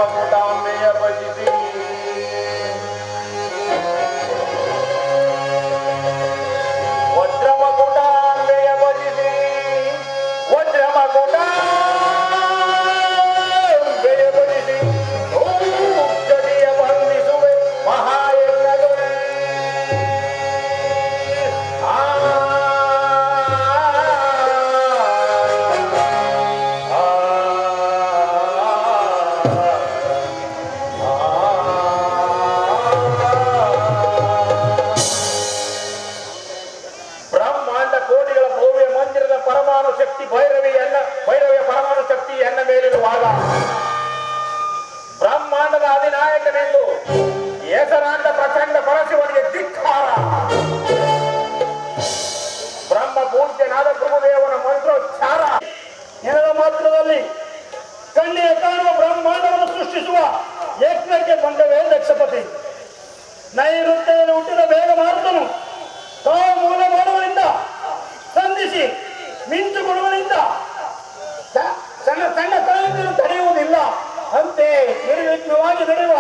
ವಜ್ರಮಕುಟಾಂಬೆಯ ಭಜಿಸಿ ವಜ್ರಮಕುಟಾಂಬೆಯ ಭಜಿಸಿ ವಜ್ರಮಕುಟಾಂಬೆಯ ಭಜಿಸಿ ಜಟಿಯ ಬಂಧಿಸುವೆ ಮಹಾಯಜ್ಞಗಳು ಪರಮಾಣು ಶಕ್ತಿ ಭೈರವಿಯ ಪರಮಾಣು ಶಕ್ತಿ ಎನ್ನ ಮೇಲಿರುವಾಗ ಬ್ರಹ್ಮಾಂಡದ ಅಧಿನಾಯಕನೆಂದು ಹೆಸರಾಂತ ಪ್ರಚಂಡ ಪರಶಿವನಿಗೆ ಧಿಕ್ಕಾರ. ಬ್ರಹ್ಮ ಪೂಜ್ಯನಾದ ಪ್ರಭುದೇವನ ಮಂತ್ರೋಚ್ಚಾರ ನೆಲದ ಮಾತ್ರದಲ್ಲಿ ಕಣ್ಣಿಗೆ ಕಾಣುವ ಬ್ರಹ್ಮಾಂಡವನ್ನು ಸೃಷ್ಟಿಸುವ ಯಜ್ಞಕ್ಕೆ ಬಂದವೇ ದಕ್ಷಪತಿ. ನೈಋತ್ಯದಲ್ಲಿ ಹುಟ್ಟಿದ ಬೇಗ ಮಾರುತನು ತಾವು ಮೂಲ ಮಾಡುವರಿಂದ ಸಂಧಿಸಿ ಮಿಂಚು ಕೊಡುವರಿಂದ ಸಣ್ಣ ಸಣ್ಣ ಕಾಲಗಳು ತಡೆಯುವುದಿಲ್ಲ. ಅಂತೆ ನಿರ್ವಿಘ್ನವಾಗಿ ನಡೆಯುವ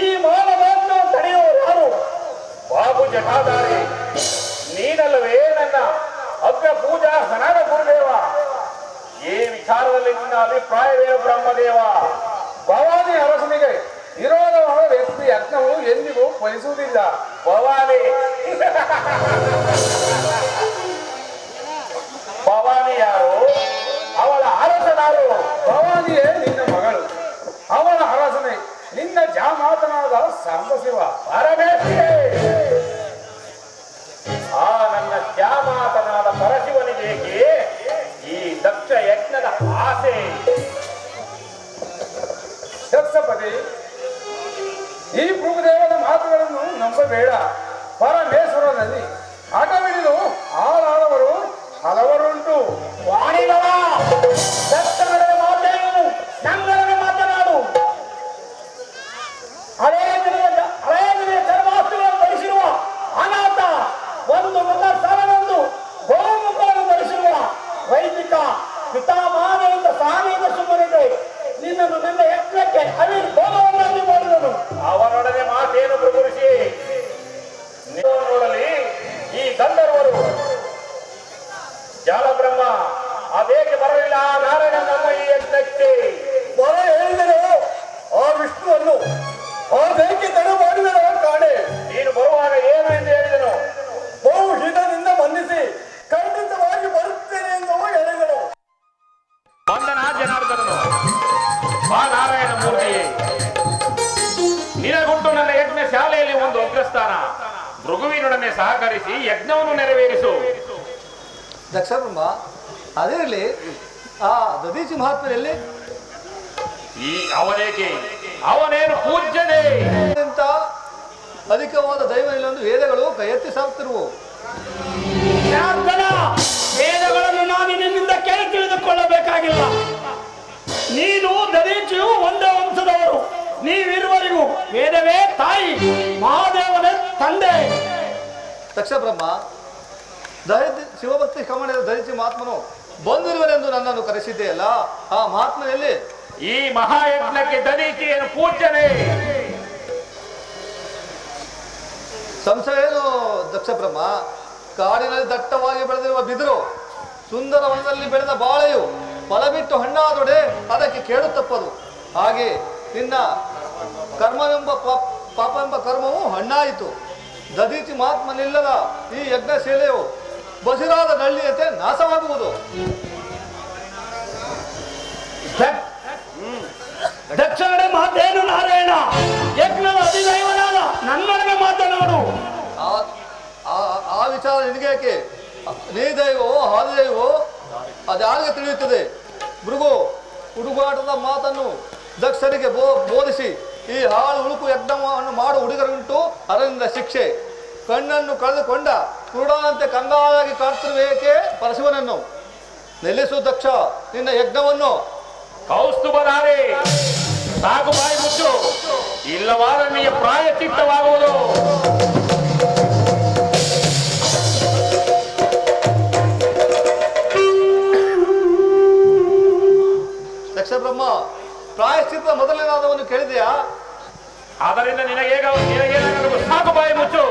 ಈ ಮಾನವವನ್ನು ತಡೆಯುವರು ಯಾರು? ಬಾಬು ಜಟಾಧಾರಿ, ನೀನಲ್ಲವೇ ನನ್ನ ಅಗ್ರ ಪೂಜಾ ಸನಾದ ಗುರುದೇವ. ಈ ವಿಚಾರದಲ್ಲಿ ನಿನ್ನ ಅಭಿಪ್ರಾಯವೇನು ಬ್ರಹ್ಮದೇವ? ಭವಾನಿ ಅರಸನಿಗೆ ವಿರೋಧವಾದ ವ್ಯಕ್ತಿ ಯಜ್ಞವು ಎಂದಿಗೂ ಫಲಿಸುವುದಿಲ್ಲ. ಭವಾನಿ ಭವಾನಿ ಯಾರು? ಅವಳ ಅರಸನಾರು? ಭವಾನಿಯೇ ನಿನ್ನ ಮಗಳು, ಅವಳ ಅರಸನೇ ನಿನ್ನ ಜಾಮಾತನಾದ ಸಾಂಬಶಿವ. ಪರಮೇಶ್ವರೇ, ಆ ನನ್ನ ಜಾಮಾತನಾದ ಪರಶಿವನಿಗೆ ಈ ದಕ್ಷ ಯಜ್ಞದ ಆಸೆ? ದಕ್ಷಪತಿ, ಈ ಭೃಗುದೇವನ ಮಾತುಗಳನ್ನು ನಂಬಬೇಡ. ಪರಮೇಶ್ವರನಲ್ಲಿ ಹಠವಿಡಿದು ಆಳಾದವರು ಹಲವರುಂಟು. ವಾಣಿಗಳ ದಕ್ಷಿಣದ ಮಾತೇನು ನಂಗರನ್ನು ಮಾತನಾಡು. ಹಳೆಯ ದಿನದ ಚರ್ಮಾಸ್ತ್ರಗಳನ್ನು ಧರಿಸಿರುವ ಅನಾಥ, ಒಂದು ಮುಖ ಸರನೊಂದು ಬಹುಮುಖವನ್ನು ಧರಿಸಿರುವ ವೈದಿಕ ಪಿತಾಮಹನಿಂದ ಸಾನಿಯಿಂದ ಸುಮ್ಮನಿದೆ. ನಿನ್ನನ್ನು ನನ್ನ ಯಜ್ಞಕ್ಕೆ ಅವಿರ್ಭೋಗವನ್ನಾಗಿ ಮಾಡಿದನು. ಅವರೊಡನೆ ಮಾತೇನು ಪ್ರಭುರಿಸಿ ನೋಡಲಿ. ಈ ಗಂಧರ್ವರು ಜಾಲಬ್ರಹ್ಮ ಅದೇಕೆ ಬರಲಿಲ್ಲ ನಾರಾಯಣ ನಮ್ಮ ಈ ಯಜ್ಞಕ್ಕೆ? ಬರ ಹೇಳಿದರೆ ಆ ವಿಷ್ಣುವನ್ನು ಅದೇಕೆ ತಡ ಮಾಡಿದರ ಕಾಣೆ. ನೀನು ಬರುವಾಗ ಏನು ಎಂದು ಹೇಳಿದನು? ಬಹು ಹಿತದಿಂದ ಬಂಧಿಸಿ ಖಂಡಿತವಾಗಿ ಬರುತ್ತೇನೆ ಎಂದು ಹೇಳಿದನು. ಬಂದನ ಜನಾರ್ದನನು, ಬಾ ನಾರಾಯಣ ಮೂರ್ತಿಯೇ, ನಿನಗುಂಟು ನನ್ನ ಯಜ್ಞ ಶಾಲೆಯಲ್ಲಿ ಒಂದು ಅಗ್ರಸ್ಥಾನ. ಭೃಗುವಿನೊಡನೆ ಸಹಕರಿಸಿ ಯಜ್ಞವನ್ನು ನೆರವೇರಿಸು. ದಕ್ಷಬ್ರಹ್ಮ, ಅದಿರಲಿ, ಆ ದದೀಚಿ ಮಹಾತ್ಮರಲ್ಲಿ ಈ ಅವನೇಕೆ? ಅವನೇನು ಪೂಜ್ಯನೇ? ಅಂತ ಅಧಿಕವಾದ ದೈವ ಇಲ್ಲೊಂದು ವೇದಗಳು ಕೈ ಎತ್ತಿ ಸಾಗುತ್ತಿರುವು. ವೇದಗಳನ್ನು ನಾನು ನಿನ್ನಿಂದ ಕೇಳಿ ತಿಳಿದುಕೊಳ್ಳಬೇಕಾಗಿಲ್ಲ. ನೀನು ದದೀಚಿಯು ಒಂದೇ ವಂಶದವರು. ನೀವಿರುವರಿಗೂ ವೇದವೇ ತಾಯಿ, ಮಹಾದೇವನೇ ತಂದೆ. ದಕ್ಷಬ್ರಹ್ಮ, ಶಿವಭಕ್ತಿ ಕಮಣದ ದದೀಚಿ ಮಹಾತ್ಮನು ಬಂದಿರುವನೆಂದು ನನ್ನನ್ನು ಕರೆಸಿದ್ದೆಯಲ್ಲ, ಆ ಮಹಾತ್ಮನಲ್ಲಿ ಈ ಮಹಾಯಜ್ಞಕ್ಕೆ ದದೀಚಿಯನ್ನು ಪೂಜ್ಯನೇ? ಸಂಶಯವೇನು ದಕ್ಷಬ್ರಹ್ಮ? ಕಾಡಿನಲ್ಲಿ ದಟ್ಟವಾಗಿ ಬೆಳೆದಿರುವ ಬಿದಿರು, ಸುಂದರ ವನದಲ್ಲಿ ಬೆಳೆದ ಬಾಳೆಯು ಫಲ ಬಿಟ್ಟು ಹಣ್ಣಾದೊಡೆ ಅದಕ್ಕೆ ಕೇಳು ತಪ್ಪದು. ಹಾಗೆ ನಿನ್ನ ಕರ್ಮವೆಂಬ ಪಾಪವೆಂಬ ಕರ್ಮವು ಹಣ್ಣಾಯಿತು. ದದೀಚಿ ಮಹಾತ್ಮನಿಲ್ಲದ ಈ ಯಜ್ಞಶೀಲೆಯು ಬಸಿರಾದ ನಳ್ಳಿಯಂತೆ ನಾಶವಾಗುವುದು. ದಕ್ಷಿಣೆ ಮಾತೇನು ನಾರಾಯಣ? ಯಜ್ಞದ ಅಧಿದೈವನಾದ ನನ್ನೊಡನೆ ಮಾತನಾಡು. ಆ ವಿಚಾರ ನಿನಗೇಕೆ? ನೀ ದೈವವೋ ಆದಿದೈವವೋ ಅದಾಗೆ ತಿಳಿಯುತ್ತದೆ. ಭೃಗು ಹುಡುಗಾಟದ ಮಾತನ್ನು ದಕ್ಷನಿಗೆ ಬೋಧಿಸಿ ಈ ಹಾಳು ಉಳುಕು ಯಜ್ಞವನ್ನು ಮಾಡು ಹುಡುಗರುಂಟು ಅದರಿಂದ ಶಿಕ್ಷೆ. ಕಣ್ಣನ್ನು ಕಳೆದುಕೊಂಡ ಕುರುಡನಂತೆ ಕಂಗಾಲಾಗಿ ಕಾಡ್ತಿರುವೇಕೆ ಪರಶಿವನನ್ನು? ನಿಲ್ಲಿಸು ದಕ್ಷ ನಿನ್ನ ಯಜ್ಞವನ್ನು. ಕೌಸ್ತುಭಧಾರೆ, ಸಾಕು ಬಾಯಿ ಮುಚ್ಚು, ಇಲ್ಲವಾದ ನಿಮಗೆ ಪ್ರಾಯಶ್ಚಿತ್ತವಾಗುವುದು. ದಕ್ಷ ಬ್ರಹ್ಮ, ಪ್ರಾಯಶ್ಚಿತ್ತ ಮೊದಲನೇದಾದವನ್ನು ಕೇಳಿದೆಯಾ? ಅದರಿಂದ ನಿನಗೇನಾಗಬೇಕು? ಸಾಕು, ಬಾಯಿ ಮುಚ್ಚು.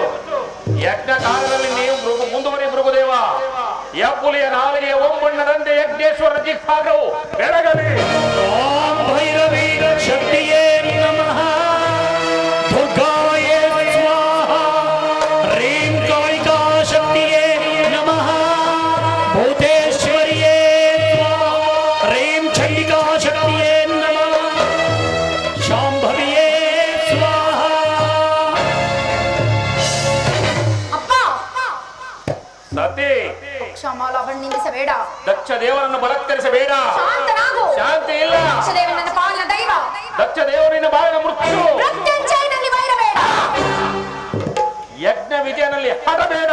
ಯಜ್ಞ ಕಾಲದಲ್ಲಿ ನೀವು ಮುಂದುವರಿ ಮೃಗುದೇವ. ಯಪ್ಪುಲಿಯ ನಾಲಿಗೆಯ ಓಂಬಣ್ಣದಂತೆ ಯಜ್ಞೇಶ್ವರ ಜಿಕ್ಕಾಗವು ಬೆಳಗಲಿ. ಓಂ ಭೈರವಿ ಶಕ್ತಿಯೇ ನಮಃ, ದುರ್ಗಾಯೇ ಸ್ವಾಹ, ರೀಂ ಕಾಳಿಕಾ ಶಕ್ತಿಯೇ ನಮಃ, ಭೂತೇಶ್ವರಿಯೇ ಸ್ವಾಹ, ರೀಂ ಚಂಡಿಕಾ ಶಕ್ತಿಯೇ ನಮಃ, ಶಾಂಭವಿಯೇ ಸ್ವಾಹ. ಸತಿ, ಕ್ಷಮಾಲಾಭ ನಿಂದಿಸಬೇಡ. ದಕ್ಷ ದೇವರನ್ನು ಬಲತ್ಕರಿಸಬೇಡ. ಶಾಂತನಾಗು. ಶಾಂತಿ ಇಲ್ಲ. ದಕ್ಷದೇವ ನನ್ನ ಪಾಲಿನ ದೈವ. ದಕ್ಷ ದೇವರಿನ ಬಾಳಿನ ಮೃತ್ಯು. ಮೃತ್ಯುಂಜಯನಲ್ಲಿ ಬೈರಬೇಡ. ಯಜ್ಞ ವಿಜಯನಲ್ಲಿ ಹಡಬೇಡ.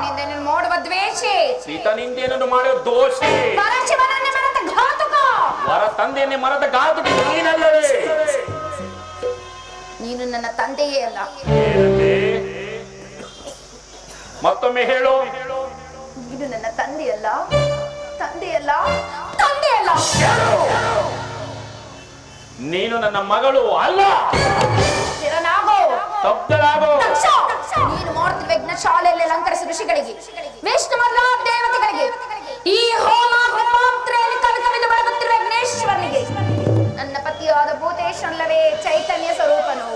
ನಿಂದೆಯನ್ನು ಮಾಡುವ ದ್ವೇಷಿ. ಸೀತನಿಂದೇನನ್ನು ಮಾಡುವ ದೋಷಿ. ಪರಶಿವನನ್ನೇ ಮರೆತ ಘಾತುಕ. ವರ ತಂದೆಯನ್ನೇ ಮರದ ಘಾತುಕ ನೀನಲ್ಲವೇ? ನೀನು ನನ್ನ ತಂದೆಯೇ ಅಲ್ಲ. ಏನಂತೆ? ಮತ್ತೊಮ್ಮೆ ಹೇಳು. ನೀನು ನನ್ನ ತಂದೆಯಲ್ಲ, ತಂದೆಯಲ್ಲ, ತಂದೆಯಲ್ಲ. ನೀನು ನನ್ನ ಮಗಳು ಅಲ್ಲ. ಸ್ಥಿರನಾಗೋ. ಸ್ತಬ್ಧರಾಗೋ. ದಕ್ಷ, ನೀನು ಮಾಡುತ್ತಿರುವ ಯಜ್ಞ ಶಾಲೆಯಲ್ಲಿ ಅಲಂಕರಿಸಿದ ಋಷಿಗಳಿಗೆ, ವಿಷ್ಣು ಮೊದಲಾದ ದೇವತೆಗಳಿಗೆ, ಈ ಹೋಮ ಹೋಮಾತ್ರೆಯಲ್ಲಿ ಕವಿದು ಬೆಳಗುತ್ತಿರುವ ಯಜ್ಞೇಶ್ವರನಿಗೆ, ನನ್ನ ಪತಿಯಾದ ಭೂತೇಶ್ವರಲ್ಲವೇ ಚೈತನ್ಯ ಸ್ವರೂಪನು.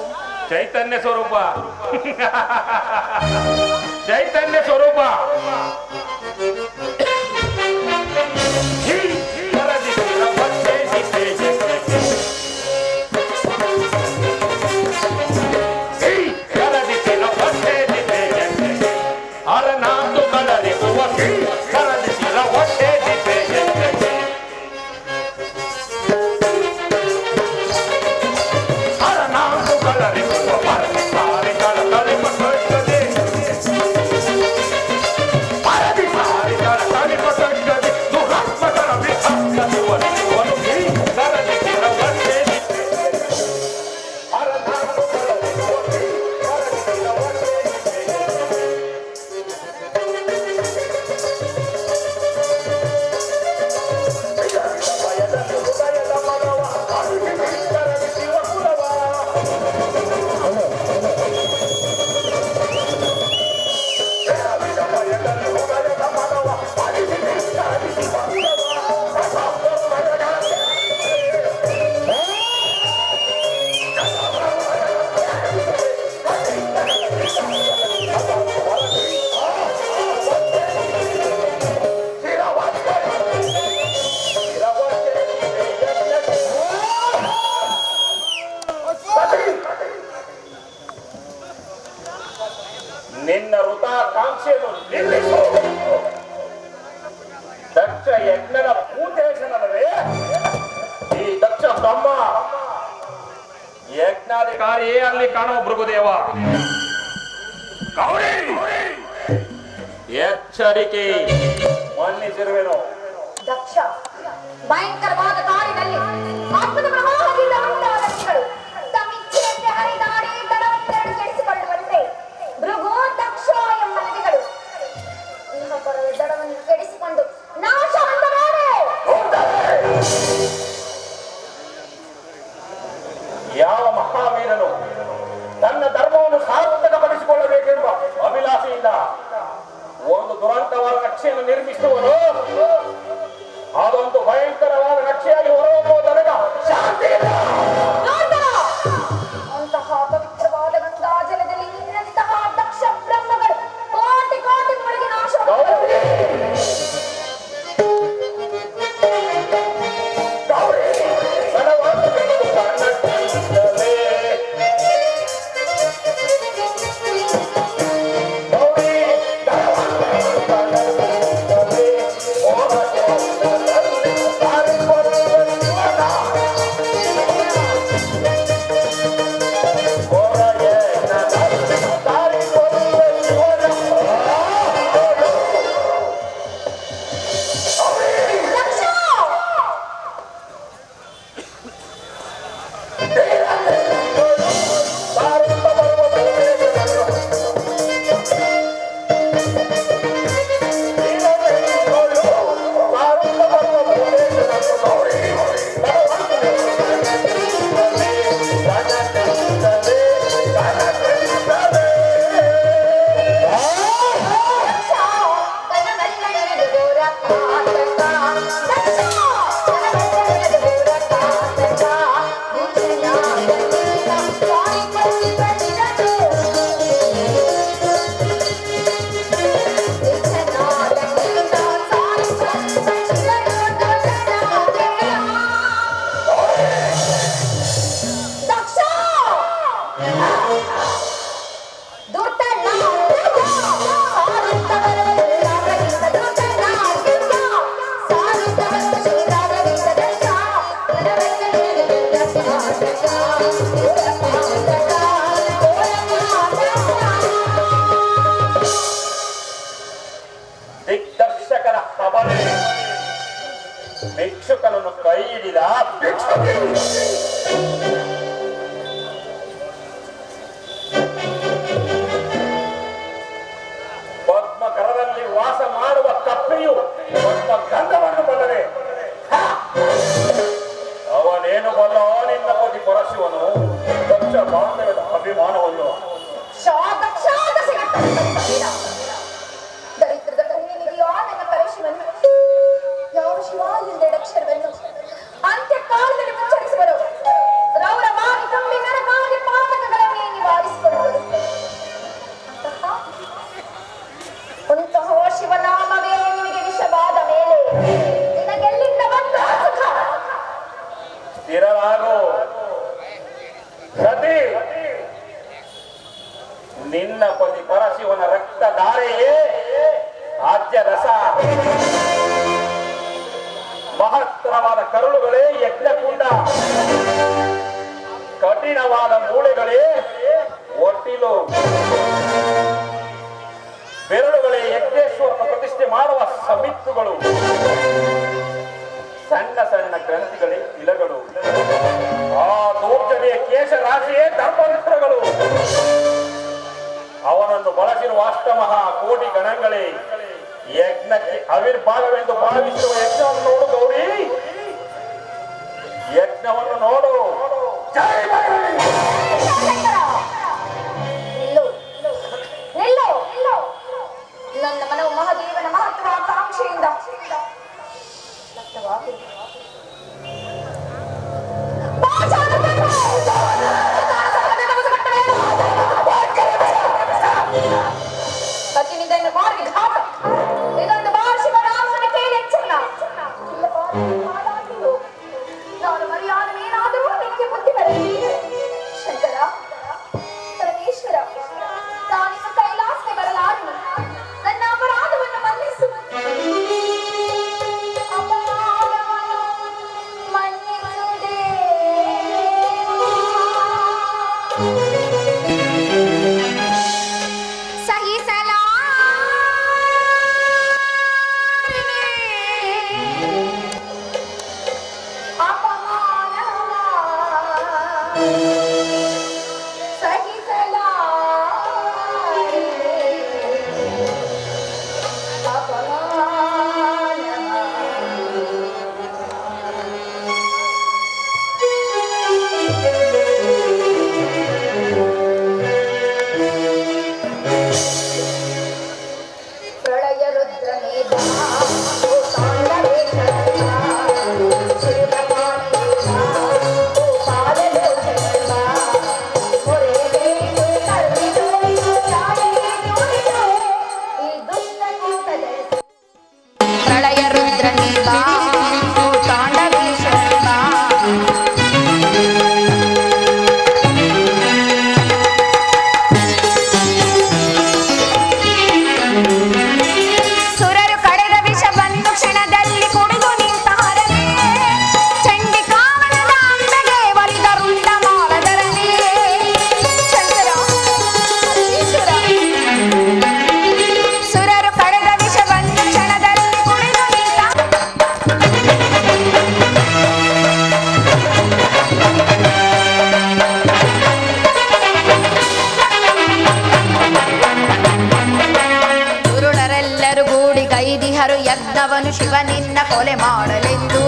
ಚೈತನ್ಯ ಸ್ವರೂಪ. ಚೈತನ್ಯ ಸ್ವರೂಪ. ನಿನ್ನ ವೃತಾಕಾಂಕ್ಷೆಯನ್ನು ನಿಲ್ಲಿಸು. ದಕ್ಷ ಯಜ್ಞದ ಭೂತೇಶನಲ್ಲವೇ ಈ ದಕ್ಷ ಬ್ರಹ್ಮ ಯಜ್ಞಾಧಿಕಾರಿಯೇ ಅಲ್ಲಿ ಕಾಣುವ ಭೃಗುದೇವ. ಗೌರಿ, ಎಚ್ಚರಿಕೆ, ಮನ್ನಿಸಿರುವೆನು. ದಕ್ಷ, ಭಯಂಕರವಾದ ಕಾಡಿನಲ್ಲಿ ಅದ್ಭುತ ಪ್ರವಾಹದಿಂದ ಉಂಟಾದ ಋಷಿಗಳು ತಮ್ಮಿಚ್ಛೆಯಂತೆ ಹರಿದಾಡಿ ದಡವನ್ನು ಕೆಡಿಸಿಕೊಳ್ಳುವಂತೆ ಭೃಗು ದಕ್ಷ ಎಂಬ ನದಿಗಳು ಇನ್ನೊಬ್ಬರ ದಡವನ್ನು ಕೆಡಿಸಿಕೊಂಡು ನಾಶ ಹೊಂದಬೇಡ. ಯಾವ ಮಹಾವೀರನು ತನ್ನ ಧರ್ಮವನ್ನು ಸಾರ್ಥಕಪಡಿಸಿಕೊಳ್ಳಬೇಕೆಂಬ ಅಭಿಲಾಷೆಯಿಂದ ಒಂದು ದುರಂತವಾದ ನಕ್ಷೆಯನ್ನು ನಿರ್ಮಿಸುವನು, ಅದೊಂದು ಭಯಂಕರವಾದ ನಕ್ಷೆಯಾಗಿ ಹೊರಹೊಮ್ಮುವ ತನಕ ಶಾಂತಿ ಇಲ್ಲ. ಅಂತಹ ಪವಿತ್ರವಾದ ಗಂಗಾ ಜಲದಲ್ಲಿ ನಿನ್ನಂತಹ ದಕ್ಷ ಬ್ರಹ್ಮಗಳು ಕೋಟಿ ಕೋಟಿ ಮುಳುಗಿ ನಾಶ Sorry. ಪದ್ಮ ಕರದಲ್ಲಿ ವಾಸ ಮಾಡುವ ಕಪ್ಪೆಯು ಪದ್ಮ ಗಂಧವನ್ನು ಬಲ್ಲದೆ ಅವನೇನು ಬಲ್ಲ ನಿನ್ನ ಪತಿ ಪರಶಿವನು ದಕ್ಷ ಬಾಂಧವ್ಯದ ಅಭಿಮಾನವನ್ನು ದರಿದ್ರದ ಕಣ್ಣಿನಿದೆಯೋ ನನ್ನ ಪರಶಿವನು ಯಾವ ಶಿವ ಎಂದೆಡಕ್ಷರವನ್ನು ಅಂತ್ಯ ಕಾಲದಲ್ಲಿ ಉಚ್ಚರಿಸುವರು ರೌರವಾಗಿ ತುಂಬಿ ನರಕಾದಿ ಪಾತಕಗಳನ್ನೇ ನಿವಾರಿಸಿಕೊಳ್ಳುವರು ಅಂತಹ ಶಿವನಾಮವೇ ನಿನಗೆ ವಿಷವಾದ ಮೇಲೆ ನಿನಗೆಲ್ಲಿಂದ ಬಂದ ಸುಖ ಸ್ಥಿರವಾಗು ಸತಿ. ನಿನ್ನ ಪತಿ ಪರಶಿವನ ರಕ್ತಧಾರೆಯೇ ಆದ್ಯ ರಸ, ಮಹತ್ತರವಾದ ಕರುಳುಗಳೇ ಯಜ್ಞಕುಂಡ, ಕಠಿಣವಾದ ಮೂಳೆಗಳೇ ಒಟ್ಟಿಲು, ಬೆರಳುಗಳೇ ಯಜ್ಞೇಶ್ವರನ ಪ್ರತಿಷ್ಠೆ ಮಾಡುವ ಸಮಿತ್ತುಗಳು, ಸಣ್ಣ ಸಣ್ಣ ಗ್ರಂಥಿಗಳೇ ತಿಲಗಳು, ಆ ದೌರ್ಜನ್ಯ ಕೇಶ ರಾಶಿಯೇ ಧರ್ಮವಸ್ತ್ರಗಳು. ಅವನನ್ನು ಬಳಸಿರುವ ಅಷ್ಟಮಹಾ ಕೋಟಿ ಗಣಗಳೇ ಯಜ್ಞಕ್ಕೆ ಆವಿರ್ಭಾಗವೆಂದು ಭಾವಿಸುವ ಯಜ್ಞವನ್ನು ನೋಡು ಗೌರಿ, ಯಜ್ಞವನ್ನು ನೋಡು. ಜೈ ಭೈರವಿ. ನನ್ನ ಮನವು ಮಹಾದೇವನ ಮಹತ್ವಾಕಾಂಕ್ಷೆಯಿಂದ ಇದೊಂದು ಶಿವರಾಮನ ಕೇಳಿ ಎಚ್ಚರ. ನಾನು ಮರ್ಯಾದನೇನಾದರೂ ನಿನಗೆ ಬುದ್ಧಿ ಬರಲಿ. ಶಂಕರ ಪರಮೇಶ್ವರ, ನಾನಿನ್ನು ಕೈಲಾಸಕ್ಕೆ ಬರಲಾರನು. ನನ್ನ ಅಪರಾಧವನ್ನು ಮನ್ನಿಸು. ಯಜ್ಞವನು ಶಿವನಿನ್ನ ಕೊಲೆ ಮಾಡಲೆಂದು